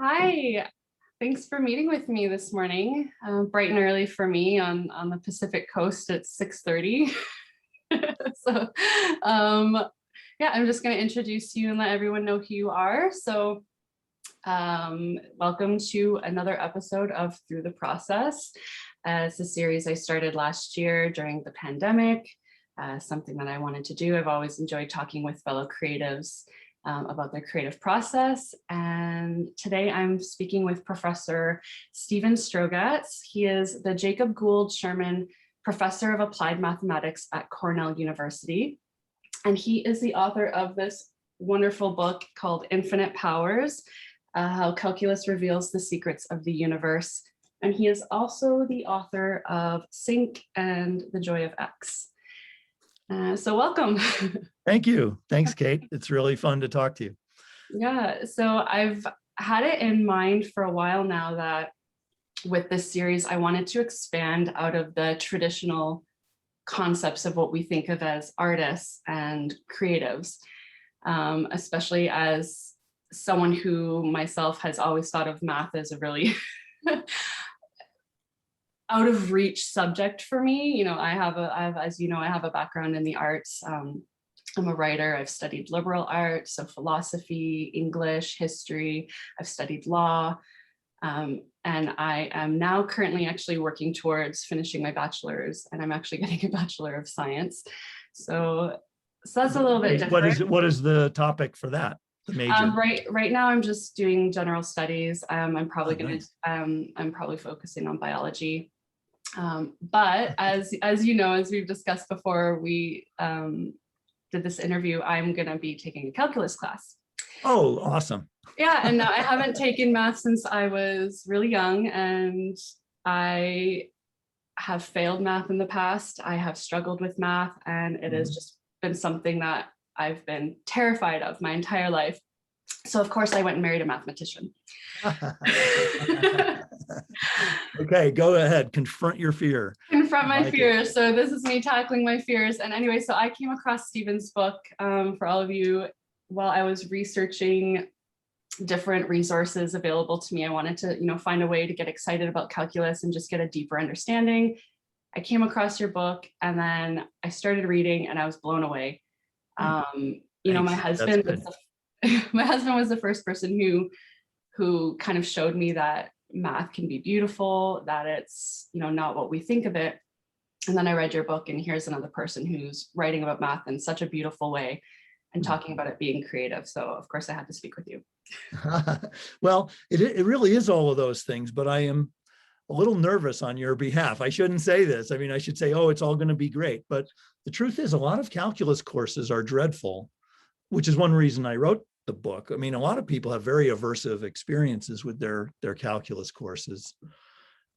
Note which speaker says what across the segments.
Speaker 1: Hi, thanks for meeting with me this morning. Bright and early for me on the Pacific Coast at 6:30. So yeah, I'm just going to introduce you and let everyone know who you are. So welcome to another episode of Through the Process. It's a series I started last year during the pandemic, something that I wanted to do. I've always enjoyed talking with fellow creatives about their creative process. And today I'm speaking with Professor Stephen Strogatz. He is the 𝙏𝙃𝙧𝙤𝙪𝙜 Professor of Applied Mathematics at Cornell University. And he is the author of this wonderful book called Infinite Powers, How Calculus Reveals the Secrets of the Universe. And he is also the author of 𝙃 and the Joy of X. So welcome.
Speaker 2: Thank you. Thanks, Kate. It's really fun to talk to you.
Speaker 1: Yeah, so I've had it in mind for a while now that with this series, I wanted to expand out of the traditional concepts of what we think of as artists and creatives, especially as someone who myself has always thought of math as a really out of reach subject for me. You know, as you know, I have a background in the arts. I'm a writer. I've studied liberal arts, so philosophy, English, history. I've studied law. And I am now currently actually working towards finishing my bachelor's, and I'm actually getting a Bachelor of Science. So that's a little bit different.
Speaker 2: What is the topic for that? The major?
Speaker 1: Right now I'm just doing general studies. I'm probably I'm probably focusing on biology. But as you know, as we've discussed before, we did this interview, I'm going to be taking a calculus class.
Speaker 2: Oh, awesome.
Speaker 1: Yeah, and I haven't taken math since I was really young, and I have failed math in the past. I have struggled with math, and it has just been something that I've been terrified of my entire life. So of course I went and married a mathematician.
Speaker 2: Okay, go ahead. Confront your fear.
Speaker 1: Confront my fears. So this is me tackling my fears. And anyway, so I came across Stephen's book for all of you while I was researching different resources available to me. I wanted to, find a way to get excited about calculus and just get a deeper understanding. I came across your book, and then I started reading, and I was blown away. My husband was the first person who kind of showed me that math can be beautiful, that it's, not what we think of it. And then I read your book, and here's another person who's writing about math in such a beautiful way and talking about it being creative. So of course I had to speak with you.
Speaker 2: Well, it really is all of those things, but I am a little nervous on your behalf. I shouldn't say this. I mean, I should say, oh, it's all going to be great. But the truth is, a lot of calculus courses are dreadful, which is one reason I wrote the book. I mean, a lot of people have very aversive experiences with their calculus courses.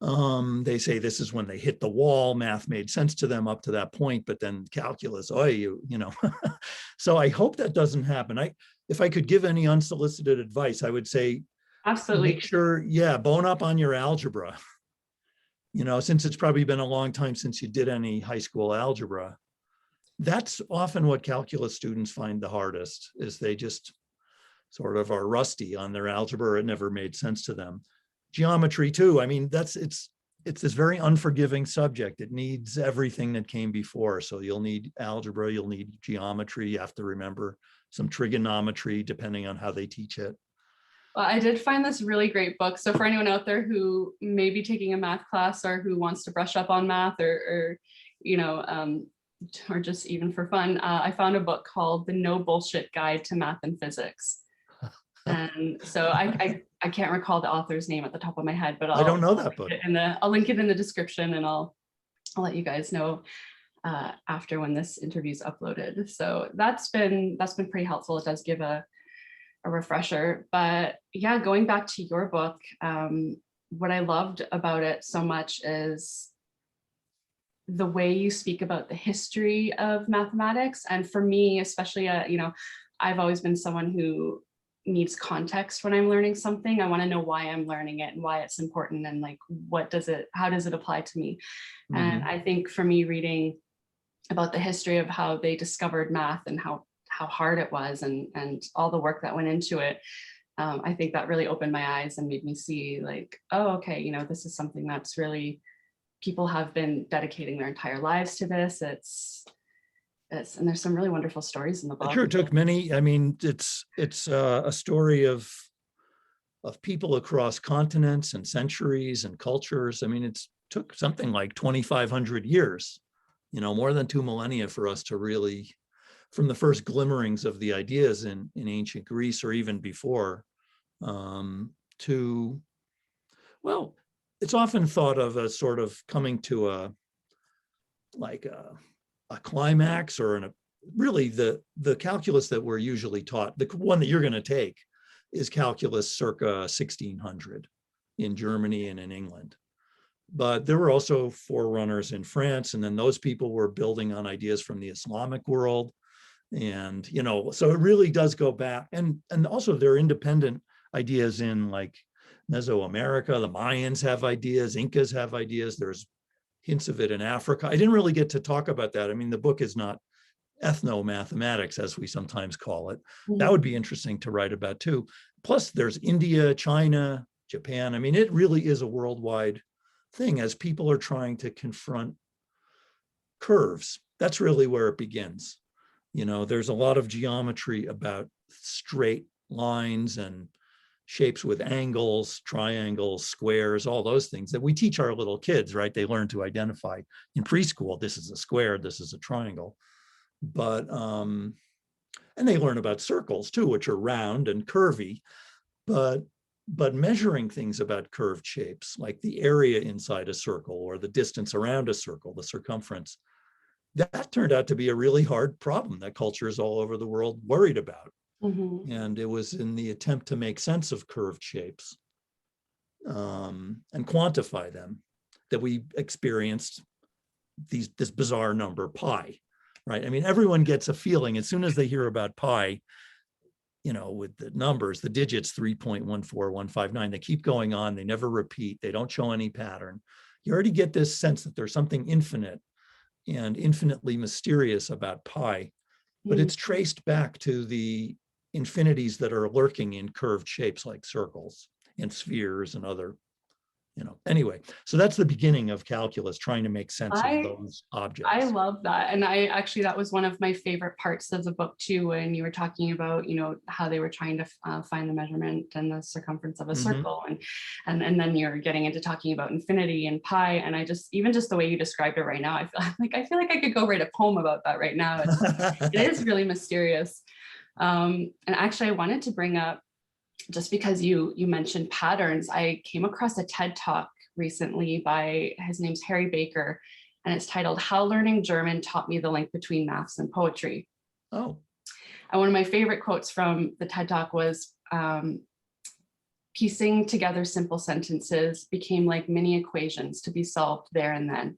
Speaker 2: They say this is when they hit the wall. Math made sense to them up to that point, but then calculus, So I hope that doesn't happen. If I could give any unsolicited advice, I would say,
Speaker 1: absolutely,
Speaker 2: make sure, bone up on your algebra. Since it's probably been a long time since you did any high school algebra. That's often what calculus students find the hardest, is they just sort of are rusty on their algebra. It never made sense to them. Geometry too. I mean, it's this very unforgiving subject. It needs everything that came before. So you'll need algebra, you'll need geometry. You have to remember some trigonometry, depending on how they teach it.
Speaker 1: Well, I did find this really great book. So for anyone out there who may be taking a math class or who wants to brush up on math or just even for fun, I found a book called The No Bullshit Guide to Math and Physics. And so I can't recall the author's name at the top of my head, but
Speaker 2: I don't know that book.
Speaker 1: I'll link it in the description, and I'll let you guys know after when this interview is uploaded. So that's been pretty helpful. It does give a refresher. But yeah, going back to your book, what I loved about it so much is the way you speak about the history of mathematics. And for me, especially, I've always been someone who needs context when I'm learning something. I want to know why I'm learning it and why it's important, and like, how does it apply to me? And I think for me, reading about the history of how they discovered math and how hard it was and all the work that went into it, I think that really opened my eyes and made me see like, oh, okay, you know, this is something that's really, people have been dedicating their entire lives to this. And there's some really wonderful stories in the
Speaker 2: It
Speaker 1: book.
Speaker 2: sure took many. I mean, it's a story of people across continents and centuries and cultures. I mean, it's took something like 2,500 years, you know, more than 2 millennia for us to really, from the first glimmerings of the ideas in ancient Greece or even before, to, well, it's often thought of as sort of coming to a climax, or really the calculus that we're usually taught, the one that you're going to take, is calculus circa 1600 in Germany and in England. But there were also forerunners in France, and then those people were building on ideas from the Islamic world. And, you know, so it really does go back. And also there are independent ideas in like Mesoamerica. The Mayans have ideas, Incas have ideas. There's hints of it in Africa. I didn't really get to talk about that. I mean, the book is not ethno-mathematics, as we sometimes call it. That would be interesting to write about too. Plus there's India, China, Japan. I mean, it really is a worldwide thing as people are trying to confront curves. That's really where it begins. You know, there's a lot of geometry about straight lines and shapes with angles, triangles, squares, all those things that we teach our little kids, right? They learn to identify in preschool, this is a square, this is a triangle. But, and they learn about circles too, which are round and curvy, but measuring things about curved shapes, like the area inside a circle or the distance around a circle, the circumference, that turned out to be a really hard problem that cultures all over the world worried about. And it was in the attempt to make sense of curved shapes and quantify them that we experienced this bizarre number pi, right? I mean, everyone gets a feeling as soon as they hear about pi, you know, with the numbers, the digits 3.14159, they keep going on, they never repeat, they don't show any pattern. You already get this sense that there's something infinite and infinitely mysterious about pi, but it's traced back to the infinities that are lurking in curved shapes like circles and spheres and other, you know, anyway. So that's the beginning of calculus, trying to make sense of those objects.
Speaker 1: I love that. And that was one of my favorite parts of the book too, when you were talking about, you know, how they were trying to find the measurement and the circumference of a circle. And then you're getting into talking about infinity and pi. And even just the way you described it right now, I feel like I could go write a poem about that right now. It is really mysterious. And actually I wanted to bring up, just because you mentioned patterns, I came across a TED Talk recently by, his name's Harry Baker, and it's titled How Learning German Taught Me the Link Between Maths and Poetry.
Speaker 2: Oh.
Speaker 1: And one of my favorite quotes from the TED Talk was, piecing together simple sentences became like mini equations to be solved there and then.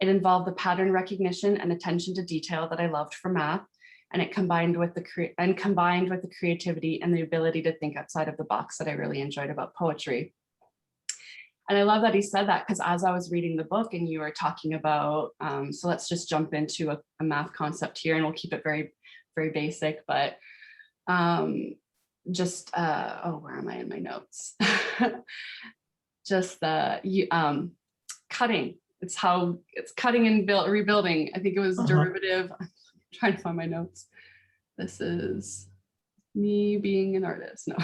Speaker 1: It involved the pattern recognition and attention to detail that I loved for math, and it combined with the creativity and the ability to think outside of the box that I really enjoyed about poetry. And I love that he said that, because as I was reading the book and you were talking about, so let's just jump into a math concept here, and we'll keep it very, very basic, but where am I in my notes? Just cutting. It's cutting and rebuilding. I think it was derivative. I'm trying to find my notes. This is me being an artist. No.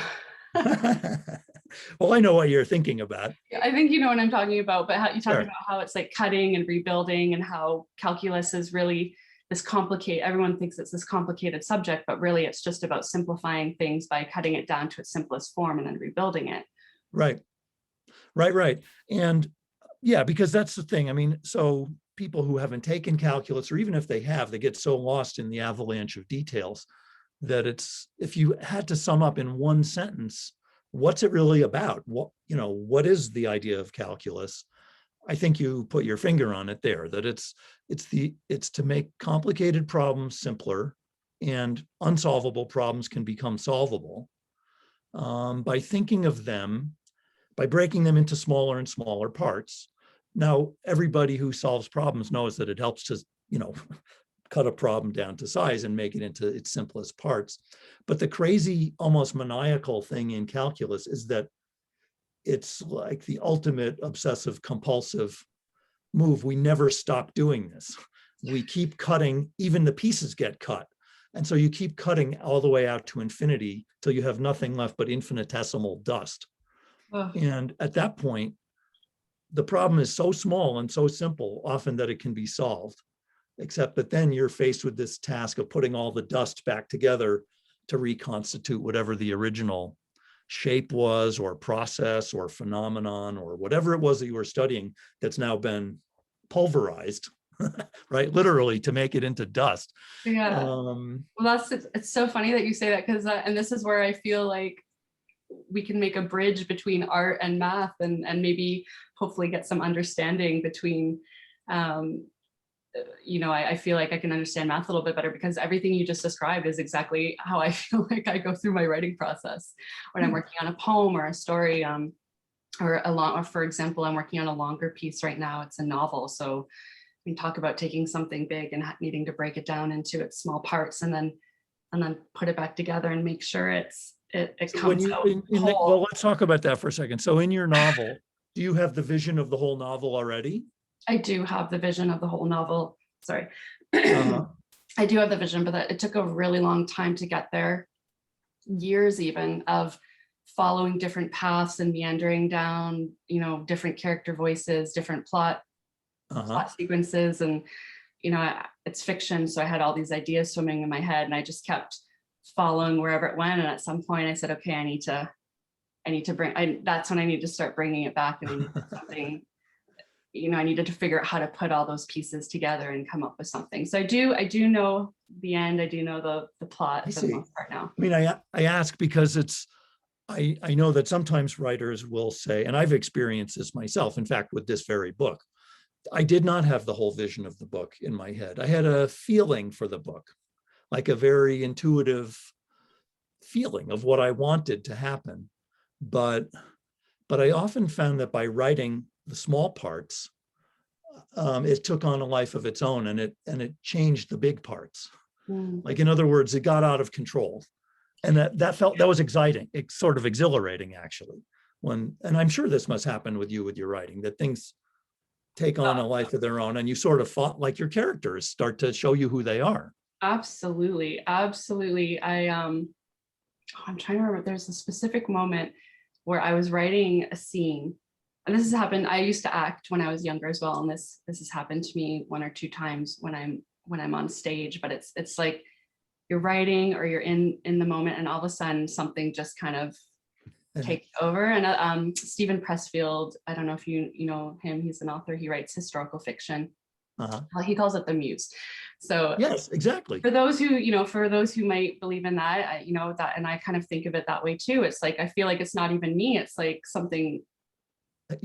Speaker 2: Well, I know what you're thinking about.
Speaker 1: I think you know what I'm talking about, but how you talk
Speaker 2: Sure.
Speaker 1: about how it's like cutting and rebuilding, and how calculus is really this complicated, everyone thinks it's this complicated subject, but really it's just about simplifying things by cutting it down to its simplest form and then rebuilding it. Right.
Speaker 2: And yeah, because that's the thing. I mean, so people who haven't taken calculus, or even if they have, they get so lost in the avalanche of details that if you had to sum up in one sentence, what's it really about? What is the idea of calculus? I think you put your finger on it there, that it's to make complicated problems simpler, and unsolvable problems can become solvable by thinking of them, by breaking them into smaller and smaller parts. Now, everybody who solves problems knows that it helps to, cut a problem down to size and make it into its simplest parts. But the crazy, almost maniacal thing in calculus is that it's like the ultimate obsessive compulsive move. We never stop doing this. We keep cutting, even the pieces get cut. And so you keep cutting all the way out to infinity till you have nothing left but infinitesimal dust.
Speaker 1: Oh.
Speaker 2: And at that point, the problem is so small and so simple often that it can be solved, except that then you're faced with this task of putting all the dust back together to reconstitute whatever the original shape was, or process, or phenomenon, or whatever it was that you were studying that's now been pulverized, right? Literally, to make it into dust.
Speaker 1: Yeah. Well, it's so funny that you say that, because and this is where I feel like we can make a bridge between art and math, and maybe hopefully get some understanding between, you know, I feel like I can understand math a little bit better, because everything you just described is exactly how I feel like I go through my writing process when I'm working on a poem or a story, or for example, I'm working on a longer piece right now. It's a novel. So we talk about taking something big and needing to break it down into its small parts, and then put it back together and make sure it comes out whole.
Speaker 2: Well, let's talk about that for a second. So in your novel, do you have the vision of the whole novel already?
Speaker 1: I do have the vision of the whole novel. Sorry. I do have the vision, but it took a really long time to get there. Years even of following different paths and meandering down, you know, different character voices, different plot sequences. And, you know, it's fiction. So I had all these ideas swimming in my head, and I just kept following wherever it went. And at some point I said, okay, I need to bring, that's when I need to start bringing it back. And I needed something, you know, I needed to figure out how to put all those pieces together and come up with something. So I do know the end. I do know the plot for the most part now.
Speaker 2: I mean, I ask because I know that sometimes writers will say, and I've experienced this myself, in fact, with this very book, I did not have the whole vision of the book in my head. I had a feeling for the book, like a very intuitive feeling of what I wanted to happen. But I often found that by writing the small parts, it took on a life of its own, and it changed the big parts. Like, in other words, it got out of control. And that was exciting. It's sort of exhilarating, actually. And I'm sure this must happen with you with your writing, that things take on a life of their own, and you sort of fought like your characters start to show you who they are.
Speaker 1: Absolutely. Absolutely. I'm trying to remember, there's a specific moment where I was writing a scene, and this has happened. I used to act when I was younger as well. And this has happened to me one or two times when I'm on stage, but it's like you're writing or you're in the moment, and all of a sudden something just kind of takes over. And Stephen Pressfield, I don't know if you know him, he's an author, he writes historical fiction. He calls it the muse. So
Speaker 2: yes, exactly.
Speaker 1: For those who might believe in that, that, and I kind of think of it that way too. It's like, I feel like it's not even me. It's like something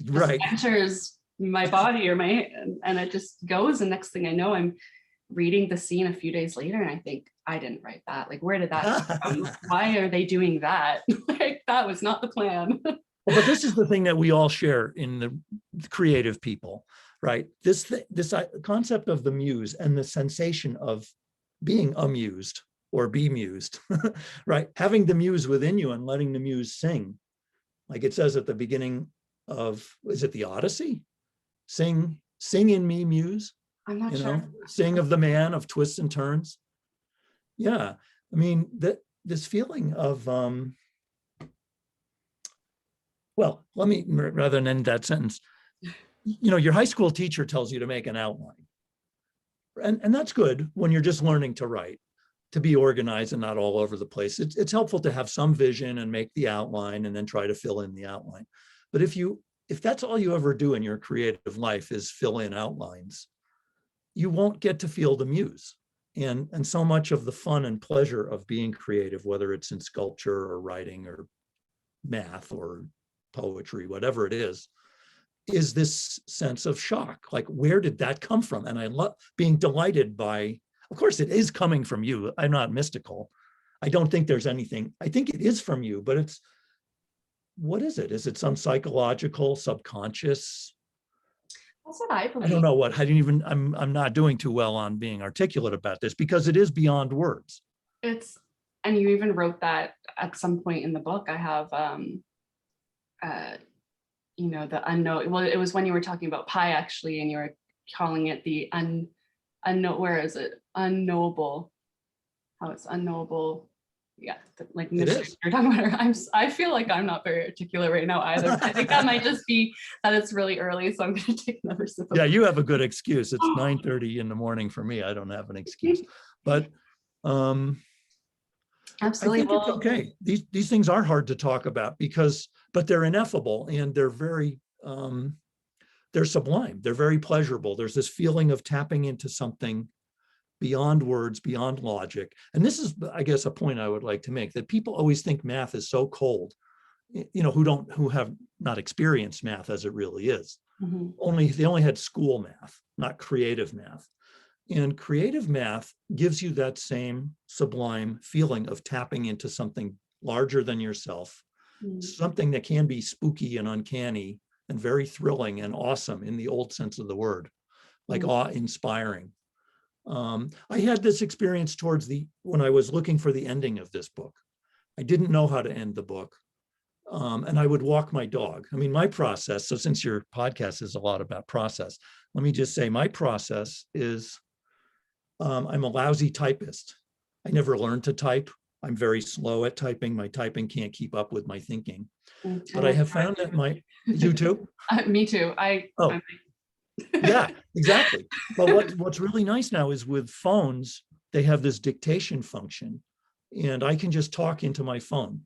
Speaker 2: right
Speaker 1: enters my body or and it just goes. And next thing I know, I'm reading the scene a few days later, and I think, I didn't write that. Like, where did that come from? Why are they doing that? Like, that was not the plan.
Speaker 2: Well, but this is the thing that we all share in the creative people, right? This concept of the muse and the sensation of being amused or bemused, right? Having the muse within you and letting the muse sing. Like it says at the beginning of, is it the Odyssey? Sing in me, muse.
Speaker 1: I'm not sure.
Speaker 2: Sing of the man of twists and turns. Yeah, I mean, this feeling of, well, let me, rather than end that sentence, your high school teacher tells you to make an outline. And that's good when you're just learning to write, to be organized and not all over the place. It's helpful to have some vision and make the outline and then try to fill in the outline. But if that's all you ever do in your creative life is fill in outlines, you won't get to feel the muse. And so much of the fun and pleasure of being creative, whether it's in sculpture or writing or math or poetry, whatever it is this sense of shock. Like, where did that come from? And I love being delighted by, of course, it is coming from you. I'm not mystical. I don't think there's anything. I think it is from you, but what is it? Is it some psychological, subconscious
Speaker 1: That's what I
Speaker 2: I
Speaker 1: believe.
Speaker 2: don't know what, I didn't even, I'm not doing too well on being articulate about this because it is beyond words.
Speaker 1: It's, and you even wrote that at some point in the book. I have, you know, the unknown, well, it was when you were talking about pi actually, and you were calling it the unknown, where is it? Unknowable, how it's unknowable. Yeah, like mystery.
Speaker 2: is.
Speaker 1: You're talking about her. I feel like I'm not very articulate right now either. I think that might just be that it's really early, so I'm going to take another sip of
Speaker 2: Yeah, you have a good excuse. It's 9:30 in the morning for me. I don't have an excuse, but
Speaker 1: absolutely.
Speaker 2: I think it's okay. These things are hard to talk about but they're ineffable and they're sublime. They're very pleasurable. There's this feeling of tapping into something beyond words, beyond logic. And this is, I guess, a point I would like to make, that people always think math is so cold, you know, who have not experienced math as it really is. They only had school math, not creative math. And creative math gives you that same sublime feeling of tapping into something larger than yourself, something that can be spooky and uncanny and very thrilling and awesome in the old sense of the word, like awe-inspiring. I had this experience when I was looking for the ending of this book. I didn't know how to end the book. And I would walk my dog. I mean, my process, so since your podcast is a lot about process, let me just say my process is, I'm a lousy typist. I never learned to type. I'm very slow at typing. My typing can't keep up with my thinking. But I have found that you too?
Speaker 1: Me too.
Speaker 2: Yeah, exactly. But what's really nice now is with phones, they have this dictation function, and I can just talk into my phone,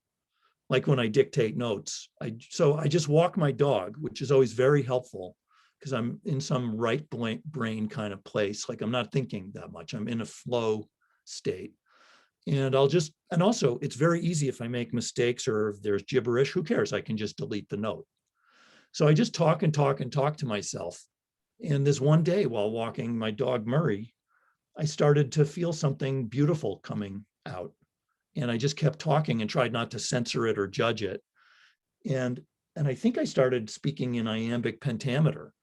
Speaker 2: like when I dictate notes. So I just walk my dog, which is always very helpful because I'm in some right brain kind of place. Like I'm not thinking that much. I'm in a flow state. And also it's very easy if I make mistakes or if there's gibberish, who cares? I can just delete the note. So I just talk and talk and talk to myself. And this one day while walking my dog Murray, I started to feel something beautiful coming out. And I just kept talking and tried not to censor it or judge it. And I think I started speaking in iambic pentameter,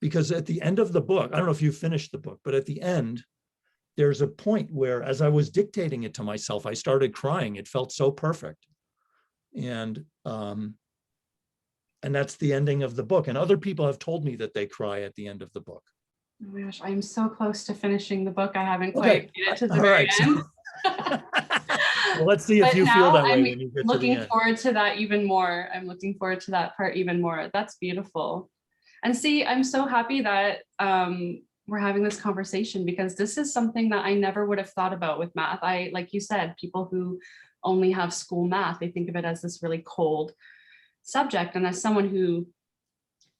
Speaker 2: because at the end of the book, I don't know if you finished the book, but at the end, there's a point where as I was dictating it to myself, I started crying. It felt so perfect. And that's the ending of the book. And other people have told me that they cry at the end of the book.
Speaker 1: Oh my gosh, I'm so close to finishing the book. I haven't
Speaker 2: Okay.
Speaker 1: quite made it to the
Speaker 2: All
Speaker 1: very
Speaker 2: right.
Speaker 1: end.
Speaker 2: Well, let's see if you feel that way when you get to the
Speaker 1: looking
Speaker 2: end.
Speaker 1: forward to that even more. I'm looking forward to that part even more. That's beautiful. And see, I'm so happy that we're having this conversation, because this is something that I never would have thought about with math. Like you said, people who only have school math, they think of it as this really cold subject. And as someone who,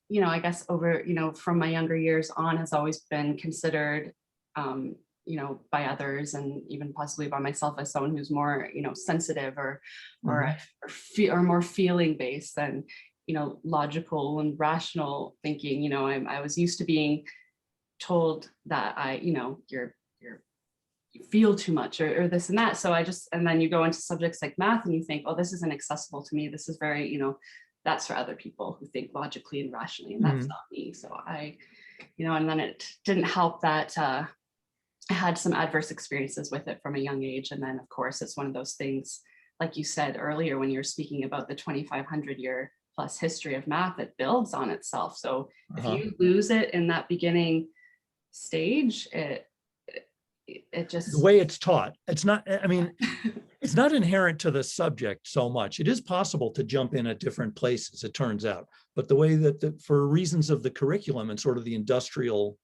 Speaker 1: you know, I guess over, you know, from my younger years on has always been considered, you know, by others and even possibly by myself as someone who's more, you know, sensitive or more feeling based than, you know, logical and rational thinking. You know, I was used to being told that you know, you feel too much or this and that. So and then you go into subjects like math and you think, oh, this isn't accessible to me. This is very, you know, that's for other people who think logically and rationally, and that's not me. So you know, and then it didn't help that I had some adverse experiences with it from a young age. And then of course, it's one of those things, like you said earlier, when you're speaking about the 2,500 year plus history of math, it builds on itself. So if you lose it in that beginning stage, it just,
Speaker 2: the way it's taught, it's not, I mean, it's not inherent to the subject so much. It is possible to jump in at different places, it turns out, but the way that for reasons of the curriculum and sort of the industrial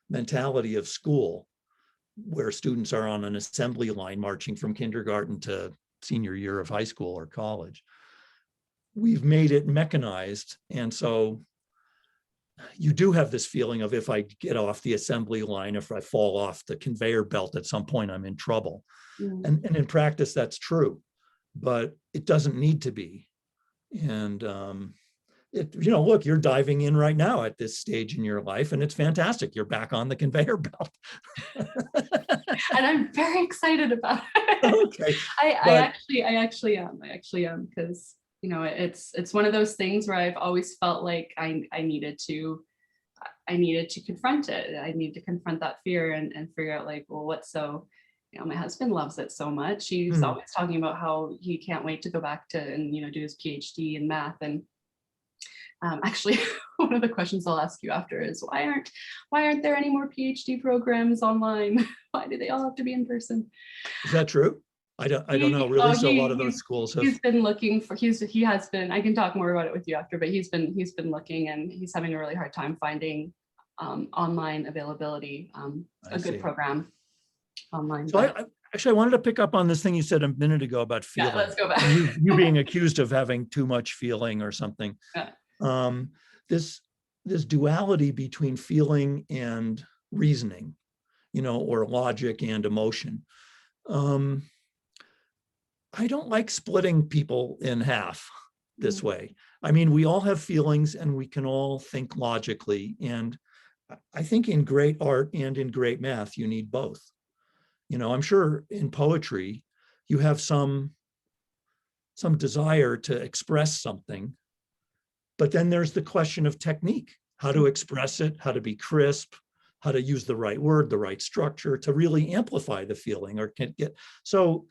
Speaker 2: mentality of school, where students are on an assembly line marching from kindergarten to senior year of high school or college, we've made it mechanized. And so you do have this feeling of, if I get off the assembly line, if I fall off the conveyor belt at some point, I'm in trouble. And in practice, that's true, but it doesn't need to be. And you know, look, you're diving in right now at this stage in your life, and it's fantastic. You're back on the conveyor belt.
Speaker 1: and I'm very excited about it.
Speaker 2: Okay.
Speaker 1: I actually am, because, you know, it's one of those things where I've always felt like I needed to, I needed to confront it. I needed to confront that fear and figure out like, well, what's so, my husband loves it so much. He's always talking about how he can't wait to go back to and, do his PhD in math. And actually, one of the questions I'll ask you after is why aren't there any more PhD programs online? Why do they all have to be in person?
Speaker 2: Is that true? I don't know really. So a lot of those schools have.
Speaker 1: He's been looking for. He has been. I can talk more about it with you after, but he's been looking, and he's having a really hard time finding online availability. A good program online.
Speaker 2: So I wanted to pick up on this thing you said a minute ago about feeling.
Speaker 1: Yeah, let's go back.
Speaker 2: you being accused of having too much feeling or something.
Speaker 1: Yeah.
Speaker 2: This duality between feeling and reasoning, or logic and emotion. I don't like splitting people in half this way. I mean, we all have feelings and we can all think logically. And I think in great art and in great math, you need both. I'm sure in poetry, you have some desire to express something, but then there's the question of technique, how to express it, how to be crisp, how to use the right word, the right structure to really amplify the feeling or can get. So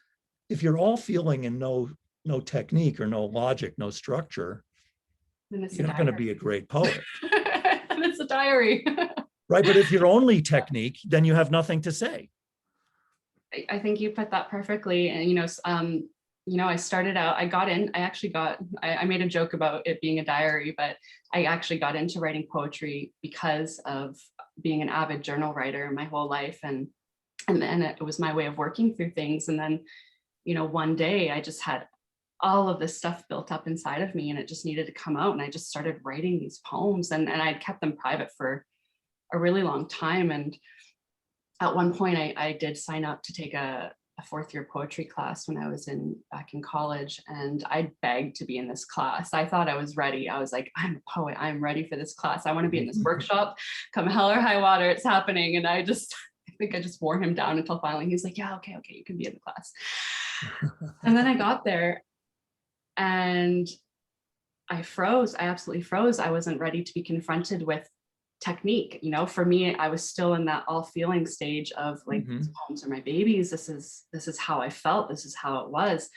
Speaker 2: if you're all feeling and no technique or no logic, no structure, you're not going to be a great poet.
Speaker 1: And it's a diary.
Speaker 2: Right. But if you're only technique, then you have nothing to say.
Speaker 1: I think you put that perfectly. And, I started out, I made a joke about it being a diary, but I actually got into writing poetry because of being an avid journal writer my whole life. And then it was my way of working through things. And then, one day I just had all of this stuff built up inside of me and it just needed to come out. And I just started writing these poems and I'd kept them private for a really long time. And at one point I did sign up to take a fourth year poetry class when I was back in college, and I begged to be in this class. I thought I was ready. I was like, I'm a poet. I'm ready for this class. I want to be in this workshop, come hell or high water, it's happening. And I think I just wore him down until finally he's like, yeah, okay, you can be in the class. And then I got there and I froze. I absolutely froze. I wasn't ready to be confronted with technique. For me, I was still in that all feeling stage of like, these poems are my babies. This is how I felt. This is how it was,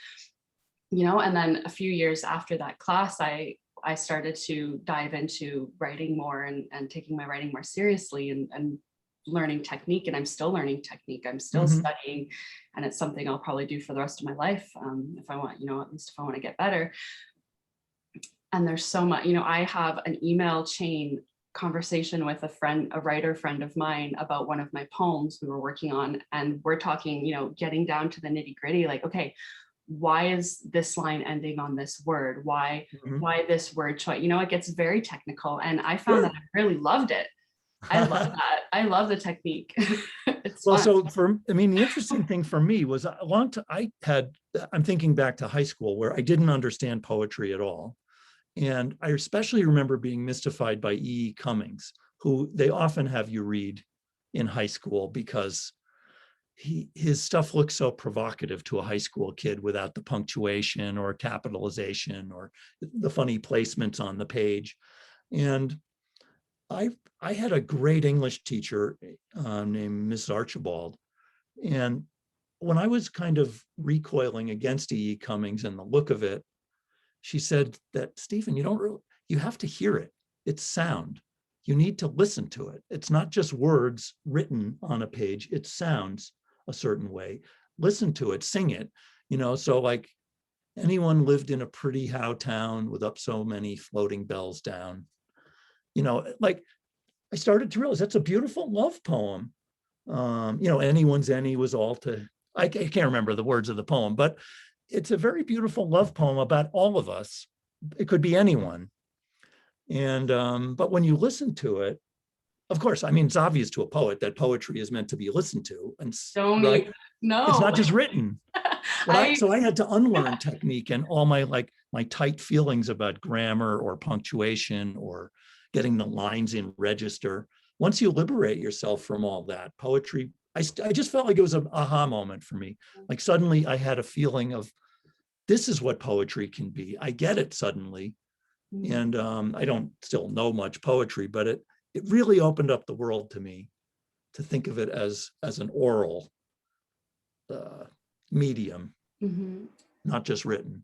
Speaker 1: and then a few years after that class, I started to dive into writing more and taking my writing more seriously and learning technique. And I'm still learning technique. I'm still studying, and it's something I'll probably do for the rest of my life. If I want, at least if I want to get better. And there's so much, I have an email chain conversation with a writer friend of mine about one of my poems we were working on. And we're talking, getting down to the nitty gritty, like, okay, why is this line ending on this word? Why this word choice? It gets very technical. And I found that I really loved it. I love that. I love the technique. It's
Speaker 2: well,
Speaker 1: fun.
Speaker 2: so the interesting thing for me was a long time, I'm thinking back to high school where I didn't understand poetry at all. And I especially remember being mystified by 𝙃𝙃 𝙃𝙃, who they often have you read in high school because his stuff looks so provocative to a high school kid without the punctuation or capitalization or the funny placements on the page. And I had a great English teacher named Miss Archibald. And when I was kind of recoiling against 𝙃𝙃 𝙃𝙃 and the look of it, she said that, Stephen, you have to hear it. It's sound. You need to listen to it. It's not just words written on a page. It sounds a certain way. Listen to it, sing it. So like anyone lived in a pretty how town with up so many floating bells down, like I started to realize that's a beautiful love poem. Anyone's any was all to, I can't remember the words of the poem, but it's a very beautiful love poem about all of us. It could be anyone. And, but when you listen to it, of course, it's obvious to a poet that poetry is meant to be listened to. And
Speaker 1: No,
Speaker 2: it's not just written. But so I had to unlearn technique and all my tight feelings about grammar or punctuation or getting the lines in register. Once you liberate yourself from all that, poetry, I just felt like it was an aha moment for me. Like suddenly I had a feeling of, this is what poetry can be. I get it suddenly. And I don't still know much poetry, but it really opened up the world to me to think of it as an oral medium, not just written.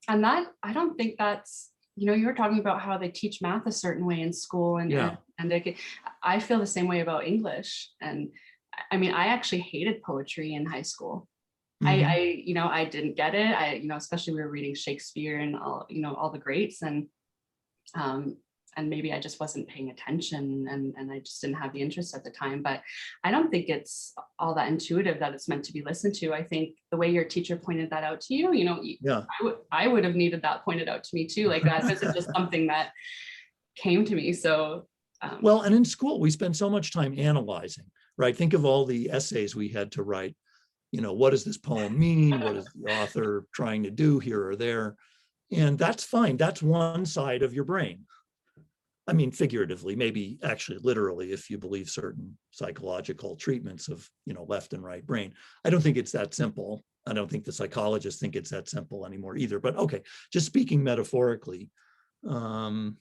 Speaker 1: And that, I don't think that's, you were talking about how they teach math a certain way in school, I feel the same way about English. And I mean, I actually hated poetry in high school. I didn't get it. Especially we were reading Shakespeare and all the greats, and maybe I just wasn't paying attention, and I just didn't have the interest at the time. But I don't think it's all that intuitive that it's meant to be listened to. I think the way your teacher pointed that out to you, I would have needed that pointed out to me too. Like that wasn't just something that came to me. So
Speaker 2: well, and in school we spend so much time analyzing, right? Think of all the essays we had to write. What does this poem mean? What is the author trying to do here or there? And that's fine. That's one side of your brain. I mean, figuratively, maybe actually literally, if you believe certain psychological treatments of, left and right brain. I don't think it's that simple. I don't think the psychologists think it's that simple anymore either. But okay, just speaking metaphorically, I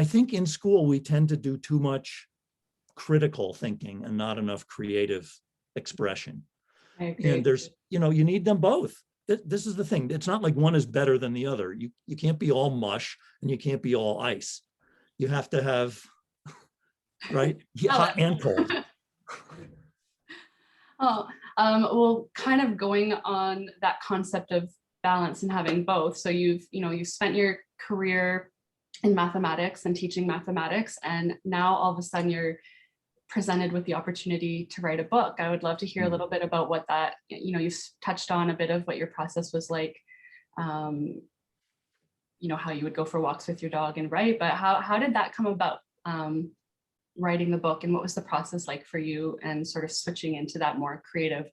Speaker 2: think in school we tend to do too much critical thinking and not enough creative expression.
Speaker 1: I agree.
Speaker 2: And there's, you need them both. This is the thing. It's not like one is better than the other. You can't be all mush and you can't be all ice. You have to have, right? Hot and cold.
Speaker 1: Well, kind of going on that concept of balance and having both. So you've spent your career in mathematics and teaching mathematics, and now all of a sudden you're presented with the opportunity to write a book. I would love to hear a little bit about what that, you've touched on a bit of what your process was like, how you would go for walks with your dog and write, but how did that come about, writing the book, and what was the process like for you, and sort of switching into that more creative,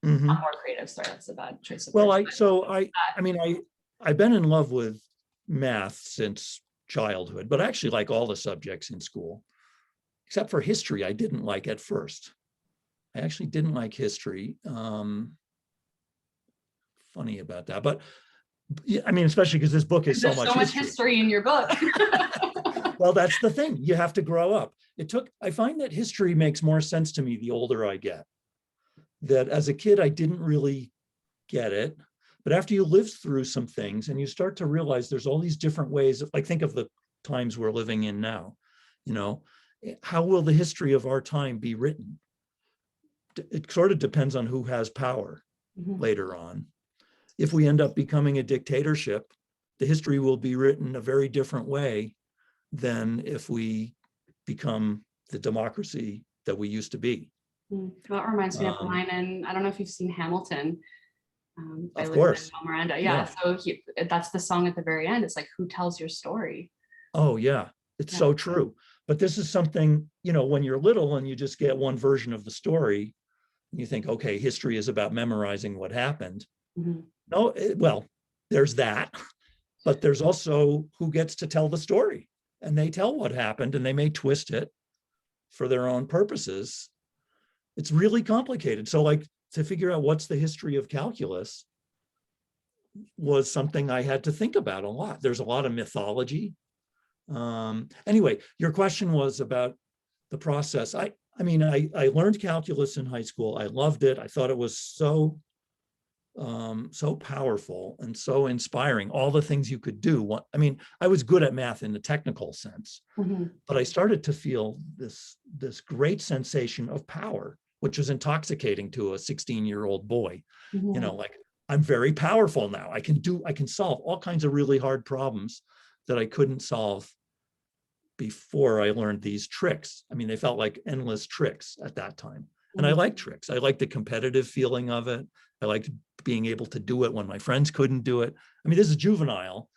Speaker 1: not more creative, sorry, that's a bad choice of words.
Speaker 2: I've been in love with math since childhood, but I actually like all the subjects in school. Except for history, I didn't like at first. I actually didn't like history. Funny about that, but I mean, especially because this book is so much
Speaker 1: history in your book.
Speaker 2: Well, that's the thing. You have to grow up. I find that history makes more sense to me the older I get. That as a kid, I didn't really get it. But after you live through some things and you start to realize there's all these different ways, like think of the times we're living in now, how will the history of our time be written? It sort of depends on who has power later on. If we end up becoming a dictatorship, the history will be written a very different way than if we become the democracy that we used to be.
Speaker 1: Well, it reminds me of the line, and I don't know if you've seen Hamilton.
Speaker 2: Of course.
Speaker 1: Miranda. Yeah. So that's the song at the very end. It's like, who tells your story?
Speaker 2: Oh, yeah. It's so true. But this is something, when you're little and you just get one version of the story, you think, okay, history is about memorizing what happened. No, well, there's that, but there's also who gets to tell the story, and they tell what happened, and they may twist it for their own purposes. It's really complicated. So like to figure out what's the history of calculus was something I had to think about a lot. There's a lot of mythology. Anyway, your question was about the process. I learned calculus in high school. I loved it. I thought it was so powerful and so inspiring, all the things you could do. I was good at math in the technical sense, but I started to feel this great sensation of power, which was intoxicating to a 16-year-old boy. Like, I'm very powerful now. I can solve all kinds of really hard problems that I couldn't solve before I learned these tricks. They felt like endless tricks at that time. And I like tricks. I like the competitive feeling of it. I liked being able to do it when my friends couldn't do it. This is juvenile,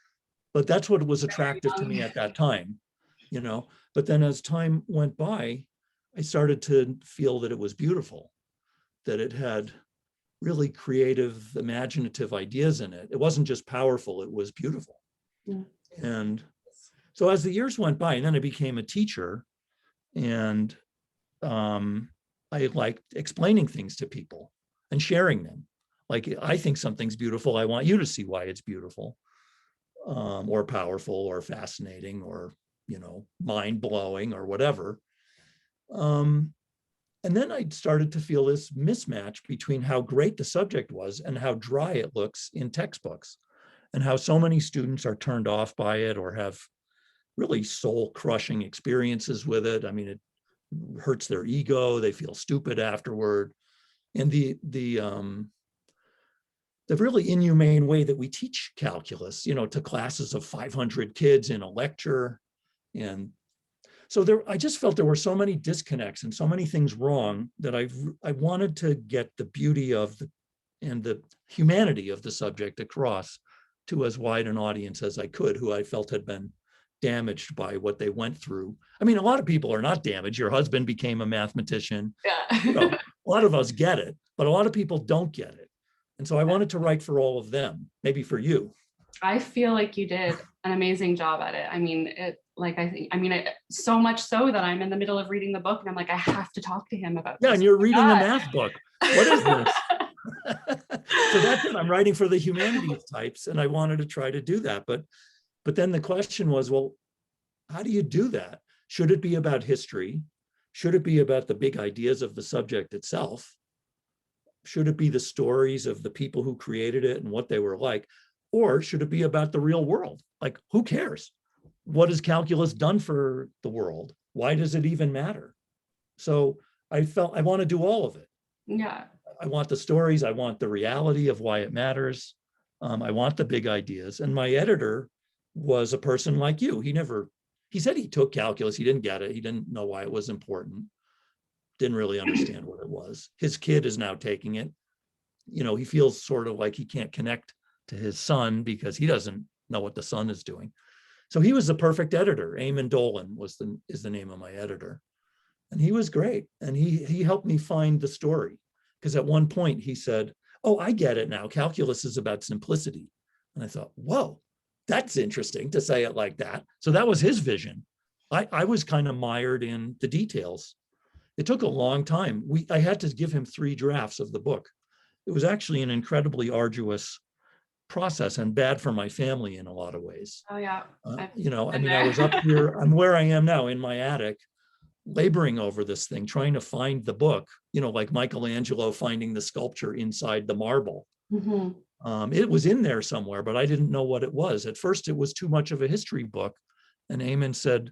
Speaker 2: but that's what was attractive to me at that time, But then as time went by, I started to feel that it was beautiful, that it had really creative, imaginative ideas in it. It wasn't just powerful, it was beautiful. And so as the years went by, and then I became a teacher, and I liked explaining things to people and sharing them. Like, I think something's beautiful, I want you to see why it's beautiful, or powerful, or fascinating, or mind blowing or whatever. And then I started to feel this mismatch between how great the subject was and how dry it looks in textbooks, and how so many students are turned off by it or have really soul-crushing experiences with it. I mean, it hurts their ego. They feel stupid afterward. And the really inhumane way that we teach calculus, to classes of 500 kids in a lecture. And so I just felt there were so many disconnects and so many things wrong that I wanted to get the beauty of the humanity of the subject across to as wide an audience as I could, who I felt had been damaged by what they went through. I mean, a lot of people are not damaged. Your husband became a mathematician.
Speaker 1: Yeah.
Speaker 2: A lot of us get it, but a lot of people don't get it. And so I wanted to write for all of them, maybe for you.
Speaker 1: I feel like you did an amazing job at it. I mean, so much so that I'm in the middle of reading the book and I'm like, I have to talk to him about this.
Speaker 2: Yeah, and you're reading a math book. What is this? So that's it. I'm writing for the humanities types, and I wanted to try to do that. But then the question was, well, how do you do that? Should it be about history? Should it be about the big ideas of the subject itself? Should it be the stories of the people who created it and what they were like? Or should it be about the real world? Like, who cares? What has calculus done for the world? Why does it even matter? So I felt I want to do all of it.
Speaker 1: Yeah.
Speaker 2: I want the stories. I want the reality of why it matters. I want the big ideas. And my editor was a person like you. He said he took calculus. He didn't get it. He didn't know why it was important. Didn't really understand what it was. His kid is now taking it. He feels sort of like he can't connect to his son because he doesn't know what the son is doing. So he was the perfect editor. 𝙏𝙃𝙧𝙤𝙪 is the name of my editor. And he was great. And he helped me find the story. Because at one point he said, oh, I get it now. Calculus is about simplicity. And I thought, whoa, that's interesting to say it like that. So that was his vision. I was kind of mired in the details. It took a long time. I had to give him 3 drafts of the book. It was actually an incredibly arduous process and bad for my family in a lot of ways.
Speaker 1: Oh yeah.
Speaker 2: I was up here, I'm where I am now in my attic, laboring over this thing, trying to find the book, like Michelangelo finding the sculpture inside the marble.
Speaker 1: Mm-hmm.
Speaker 2: It was in there somewhere, but I didn't know what it was. At first, it was too much of a history book. And Eamon said,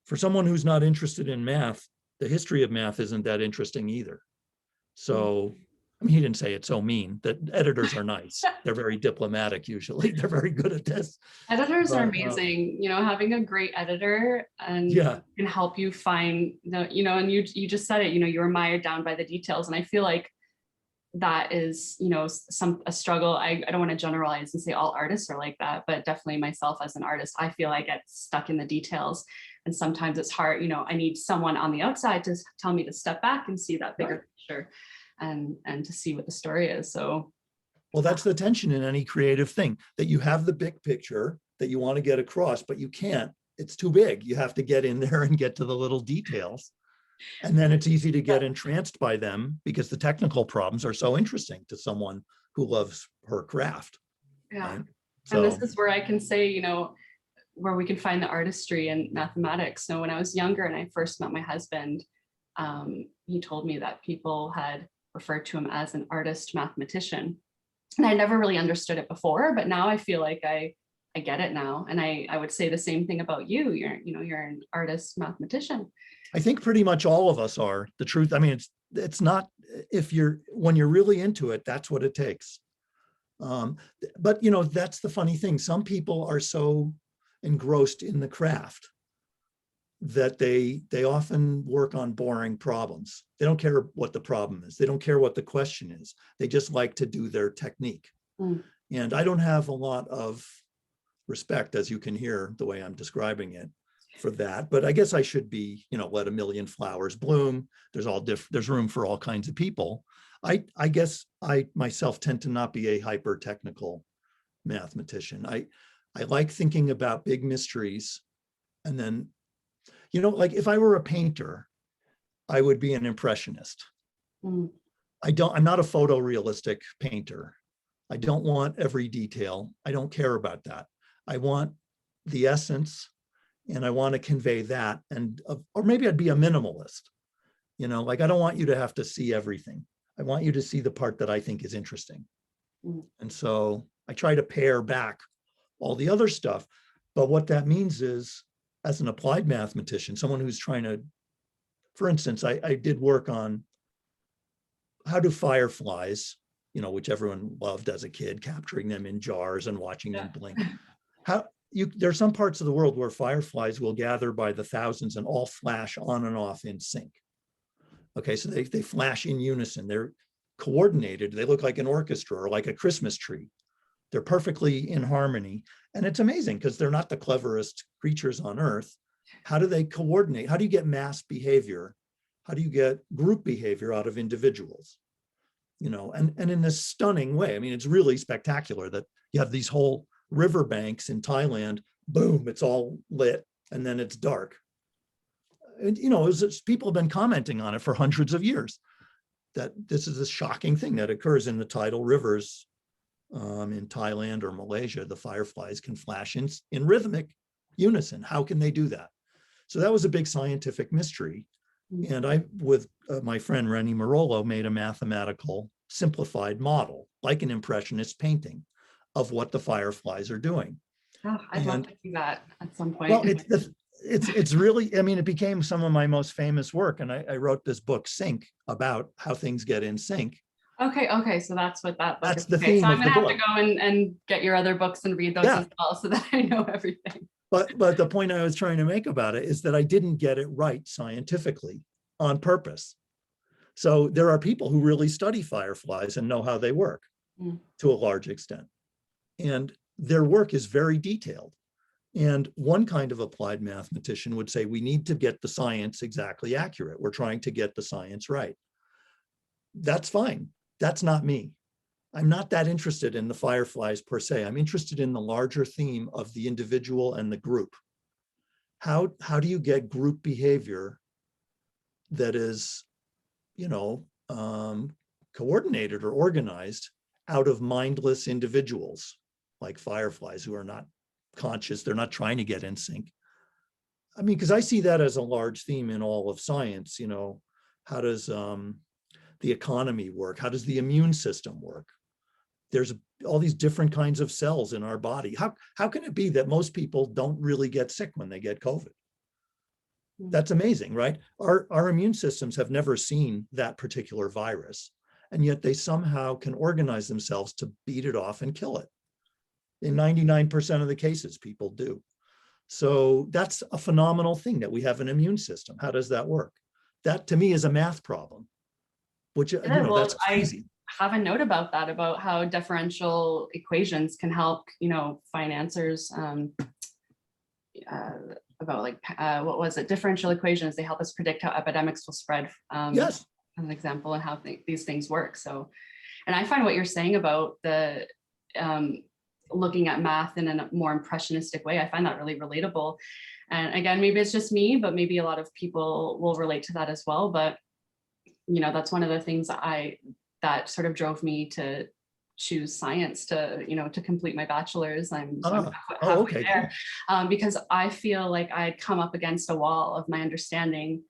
Speaker 2: for someone who's not interested in math, the history of math isn't that interesting either. So, I mean, he didn't say it so mean. That editors are nice. They're very diplomatic usually. They're very good at this.
Speaker 1: Editors are amazing. Having a great editor and can help you find and you just said it. You were mired down by the details, and I feel like that is a struggle. I don't want to generalize and say all artists are like that, but definitely myself as an artist, I feel I get stuck in the details, and sometimes it's hard. I need someone on the outside to tell me to step back and see that bigger picture and to see what the story is. So
Speaker 2: well, that's the tension in any creative thing, that you have the big picture that you want to get across, but you can't. It's too big. You have to get in there and get to the little details. And then it's easy to get entranced by them because the technical problems are so interesting to someone who loves her craft.
Speaker 1: Yeah.
Speaker 2: Right? So,
Speaker 1: and this is where I can say, where we can find the artistry in mathematics. So when I was younger and I first met my husband, he told me that people had referred to him as an artist mathematician. And I never really understood it before, but now I feel like I get it now. And I would say the same thing about you. You're an artist mathematician.
Speaker 2: I think pretty much all of us are. The truth, I mean, it's not, when you're really into it, that's what it takes. But that's the funny thing. Some people are so engrossed in the craft that they often work on boring problems. They don't care what the problem is. They don't care what the question is. They just like to do their technique. And I don't have a lot of respect, as you can hear the way I'm describing it, for that. But I guess I should be, let a million flowers bloom. There's room for all kinds of people. I guess I myself tend to not be a hyper technical mathematician. I like thinking about big mysteries, and then like if I were a painter, I would be an impressionist. I'm not a photorealistic painter. I don't want every detail. I don't care about that. I want the essence And I want to convey that. And, or maybe I'd be a minimalist, like I don't want you to have to see everything. I want you to see the part that I think is interesting. And so I try to pare back all the other stuff. But what that means is, as an applied mathematician, someone who's trying to, for instance, I did work on how do fireflies, which everyone loved as a kid, capturing them in jars and watching them blink. There are some parts of the world where fireflies will gather by the thousands and all flash on and off in sync. Okay, so they flash in unison. They're coordinated. They look like an orchestra or like a Christmas tree. They're perfectly in harmony. And it's amazing because they're not the cleverest creatures on earth. How do they coordinate? How do you get mass behavior? How do you get group behavior out of individuals? And in this stunning way. I mean, it's really spectacular that you have these whole riverbanks in Thailand, boom, it's all lit, and then it's dark. And, people have been commenting on it for hundreds of years, that this is a shocking thing that occurs in the tidal rivers in Thailand or Malaysia. The fireflies can flash in rhythmic unison. How can they do that? So that was a big scientific mystery. And I, with my friend Rennie Marolo, made a mathematical simplified model, like an impressionist painting, of what the fireflies are doing.
Speaker 1: Oh, I'd love to see that at some point.
Speaker 2: Well, it's really, I mean, it became some of my most famous work. And I wrote this book, Sync, about how things get in sync.
Speaker 1: Okay. So that's what that book
Speaker 2: That's
Speaker 1: is.
Speaker 2: the
Speaker 1: Okay,
Speaker 2: theme
Speaker 1: so I'm
Speaker 2: of
Speaker 1: gonna
Speaker 2: the
Speaker 1: have to
Speaker 2: book.
Speaker 1: go and get your other books and read those as well, so that I know everything.
Speaker 2: But the point I was trying to make about it is that I didn't get it right scientifically on purpose. So there are people who really study fireflies and know how they work to a large extent. And their work is very detailed. And one kind of applied mathematician would say, we need to get the science exactly accurate. We're trying to get the science right. That's fine. That's not me. I'm not that interested in the fireflies per se. I'm interested in the larger theme of the individual and the group. How do you get group behavior that is, coordinated or organized out of mindless individuals like fireflies who are not conscious, they're not trying to get in sync. I mean, because I see that as a large theme in all of science. How does the economy work? How does the immune system work? There's all these different kinds of cells in our body. How can it be that most people don't really get sick when they get COVID? That's amazing, right? Our immune systems have never seen that particular virus, and yet they somehow can organize themselves to beat it off and kill it. In 99% of the cases, people do. So that's a phenomenal thing, that we have an immune system. How does that work? That to me is a math problem, which, that's crazy.
Speaker 1: I have a note about that, about how differential equations can help, financiers, about what was it? Differential equations, they help us predict how epidemics will spread.
Speaker 2: Yes.
Speaker 1: As an example, and how these things work. So, and I find what you're saying about the looking at math in a more impressionistic way, I find that really relatable. And again, maybe it's just me, but maybe a lot of people will relate to that as well. But, that's one of the things that sort of drove me to choose science to complete my bachelor's. I'm halfway there, because I feel like I'd come up against a wall of my understanding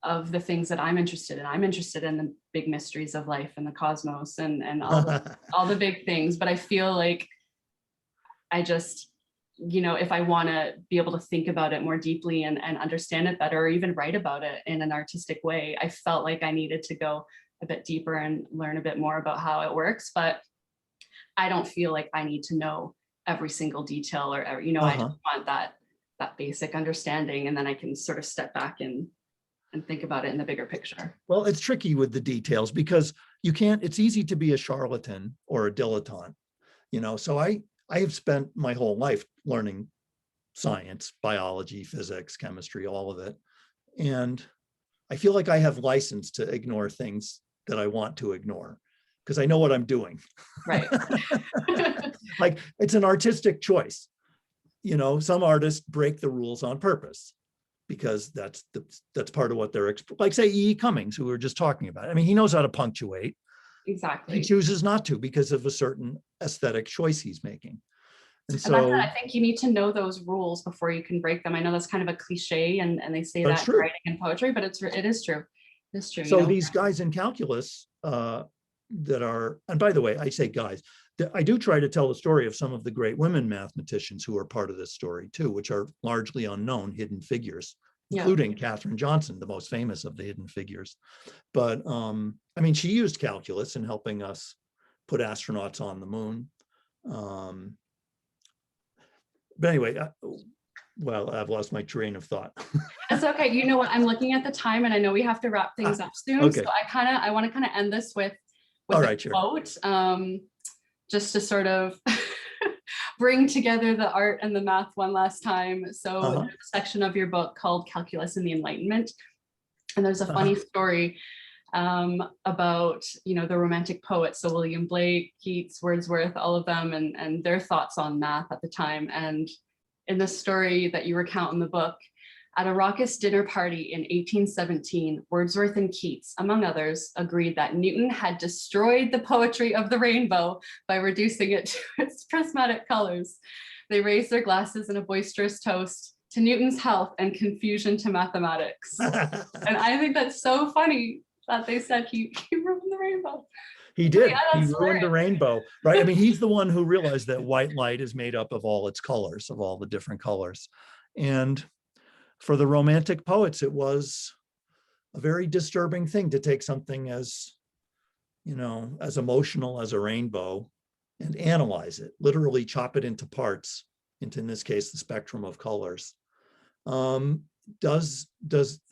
Speaker 1: of the things that I'm interested in. I'm interested in the big mysteries of life and the cosmos and all the big things. But I feel like I just, if I want to be able to think about it more deeply and understand it better, or even write about it in an artistic way, I felt like I needed to go a bit deeper and learn a bit more about how it works. But I don't feel like I need to know every single detail or, I just want that basic understanding, and then I can sort of step back and think about it in the bigger picture.
Speaker 2: Well, it's tricky with the details because it's easy to be a charlatan or a dilettante, so I have spent my whole life learning science, biology, physics, chemistry, all of it. And I feel like I have license to ignore things that I want to ignore because I know what I'm doing.
Speaker 1: Right.
Speaker 2: Like it's an artistic choice. Some artists break the rules on purpose because that's part of what they're, like say E.E. Cummings, who we were just talking about. I mean, he knows how to punctuate.
Speaker 1: Exactly.
Speaker 2: He chooses not to because of a certain aesthetic choice he's making. And
Speaker 1: And that's it.
Speaker 2: so,
Speaker 1: I think you need to know those rules before you can break them. I know that's kind of a cliche, and they say
Speaker 2: but it's
Speaker 1: that in
Speaker 2: true.
Speaker 1: writing and poetry, but it is true. It is true, you
Speaker 2: So
Speaker 1: know.
Speaker 2: these guys in calculus that are, and by the way, I say guys, I do try to tell the story of some of the great women mathematicians who are part of this story too, which are largely unknown hidden figures,
Speaker 1: Yeah.
Speaker 2: including Katherine Johnson, the most famous of the hidden figures. But I mean, she used calculus in helping us put astronauts on the moon. But anyway, well, I've lost my train of thought.
Speaker 1: It's okay. You know what? I'm looking at the time, and I know we have to wrap things up soon.
Speaker 2: Okay.
Speaker 1: So I want to kind of end this with
Speaker 2: All
Speaker 1: a
Speaker 2: right, sure.
Speaker 1: quote, just to sort of bring together the art and the math one last time. So there's a section of your book called Calculus and the Enlightenment. And there's a funny story about, you know, the Romantic poets. So William Blake, Keats, Wordsworth, all of them, and their thoughts on math at the time. And in the story that you recount in the book, at a raucous dinner party in 1817, Wordsworth and Keats, among others, agreed that Newton had destroyed the poetry of the rainbow by reducing it to its prismatic colors. They raised their glasses in a boisterous toast to Newton's health and confusion to mathematics. And I think that's so funny that they said he ruined the rainbow.
Speaker 2: He did.
Speaker 1: Yeah,
Speaker 2: He
Speaker 1: that's
Speaker 2: ruined the
Speaker 1: hilarious.
Speaker 2: rainbow, right? I mean, he's the one who realized that white light is made up of all its colors, of all the different colors. And for the Romantic poets, it was a very disturbing thing to take something as, you know, as emotional as a rainbow and analyze it, literally chop it into parts, into, in this case, the spectrum of colors. Does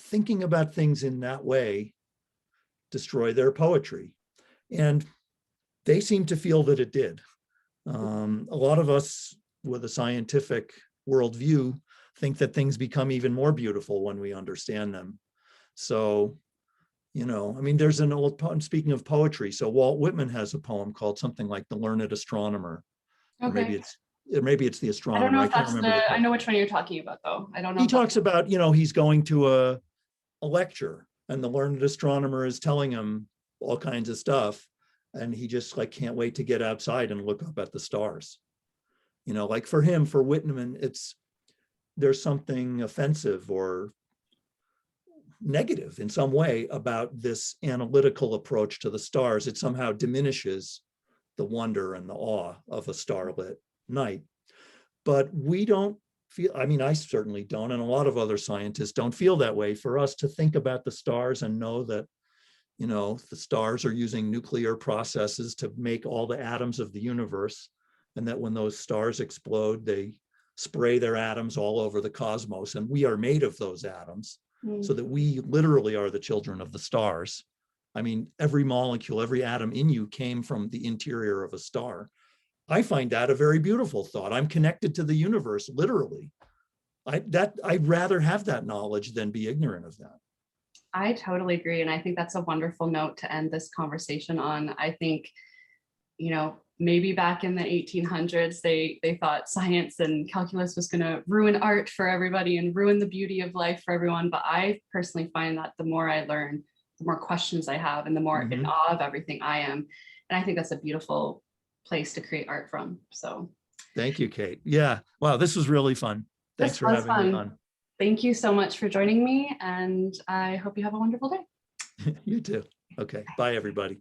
Speaker 2: thinking about things in that way destroy their poetry? And they seem to feel that it did. A lot of us with a scientific worldview think that things become even more beautiful when we understand them. So, you know, I mean, there's an old poem, speaking of poetry, so Walt Whitman has a poem called something like The Learned Astronomer. Or maybe it's The
Speaker 1: I
Speaker 2: Astronomer.
Speaker 1: don't know if
Speaker 2: can't
Speaker 1: that's
Speaker 2: remember the
Speaker 1: I know which one you're talking about, though. I don't know.
Speaker 2: He talks about, you know, he's going to a lecture and the learned astronomer is telling him all kinds of stuff. And he just like can't wait to get outside and look up at the stars. You know, like for him, for Whitman, there's something offensive or negative in some way about this analytical approach to the stars. It somehow diminishes the wonder and the awe of a starlit night. But we don't feel, I mean, I certainly don't, and a lot of other scientists don't feel that way. For us to think about the stars and know that, you know, the stars are using nuclear processes to make all the atoms of the universe, and that when those stars explode, they spray their atoms all over the cosmos, and we are made of those atoms, so that we literally are the children of the stars. I mean, every molecule, every atom in you came from the interior of a star. I find that a very beautiful thought. I'm connected to the universe, literally. I'd rather have that knowledge than be ignorant of that.
Speaker 1: I totally agree. And I think that's a wonderful note to end this conversation on. I think, you know, maybe back in the 1800s, they thought science and calculus was going to ruin art for everybody and ruin the beauty of life for everyone. But I personally find that the more I learn, the more questions I have and the more in awe of everything I am. And I think that's a beautiful place to create art from. So
Speaker 2: thank you, Cate. Yeah. Wow, this was really fun. Thanks for having me on.
Speaker 1: Thank you so much for joining me, and I hope you have a wonderful day.
Speaker 2: You too. Okay. Bye, everybody.